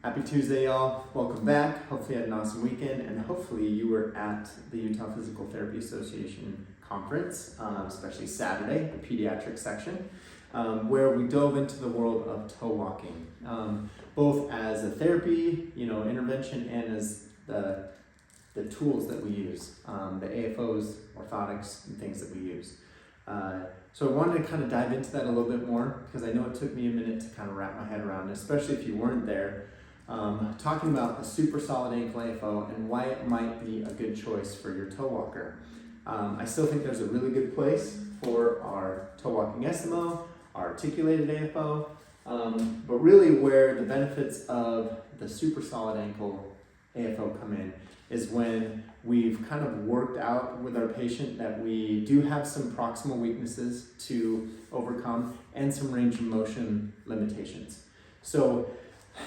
Happy Tuesday, y'all. Welcome back. Hopefully you had an awesome weekend, and hopefully you were at the Utah Physical Therapy Association conference, especially Saturday, the pediatric section, where we dove into the world of toe walking, both as a therapy, intervention, and as the tools that we use, the AFOs, orthotics, and things that we use. So I wanted to kind of dive into that a little bit more because I know it took me a minute to kind of wrap my head around it, especially if you weren't there. Talking about a Super Solid Ankle AFO and why it might be a good choice for your toe walker. I still think there's a really good place for our toe walking SMO, our articulated AFO, but really where the benefits of the Super Solid Ankle AFO come in is when we've kind of worked out with our patient that we do have some proximal weaknesses to overcome and some range of motion limitations. So,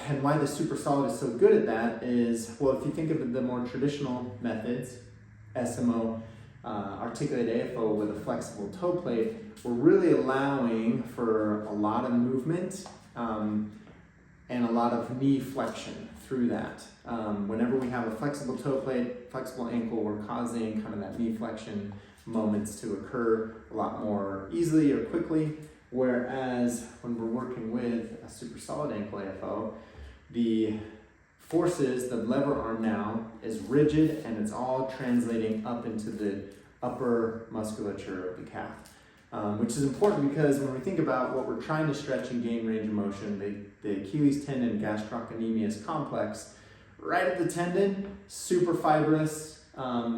and why the Super Solid is so good at that is, well, if you think of the more traditional methods, SMO, articulated AFO with a flexible toe plate, we're really allowing for a lot of movement and a lot of knee flexion through that. Whenever we have a flexible toe plate, flexible ankle, we're causing kind of that knee flexion moments to occur a lot more easily or quickly. Whereas when we're working with a Super Solid Ankle AFO, the forces, the lever arm now is rigid and it's all translating up into the upper musculature of the calf. Which is important because when we think about what we're trying to stretch and gain range of motion, the Achilles tendon gastrocnemius complex, right at the tendon, super fibrous,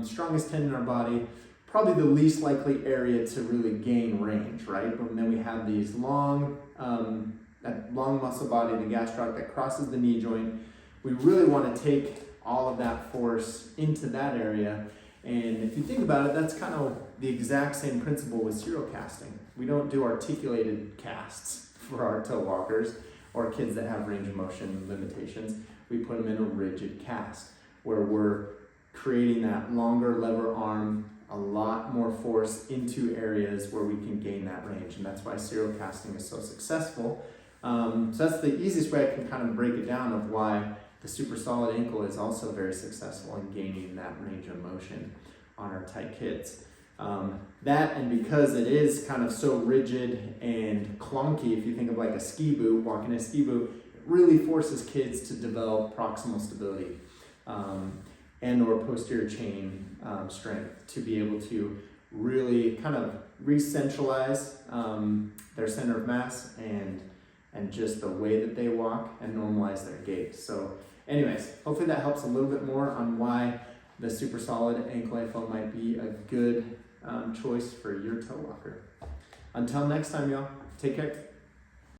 strongest tendon in our body, probably the least likely area to really gain range, right? But then we have these that long muscle body, the gastroc that crosses the knee joint. We really want to take all of that force into that area. And if you think about it, that's kind of the exact same principle with serial casting. We don't do articulated casts for our toe walkers or kids that have range of motion limitations. We put them in a rigid cast where we're creating that longer lever arm, a lot more force into areas where we can gain that range. And that's why serial casting is so successful. So that's the easiest way I can kind of break it down of why the Super Solid Ankle is also very successful in gaining that range of motion on our tight kids. That, and because it is kind of so rigid and clunky, if you think of like a ski boot, walking a ski boot, it really forces kids to develop proximal stability and or posterior chain strength to be able to really kind of re-centralize their center of mass and just the way that they walk and normalize their gait. So anyways, hopefully that helps a little bit more on why the Super Solid Ankle AFO might be a good choice for your toe walker. Until next time, y'all, take care.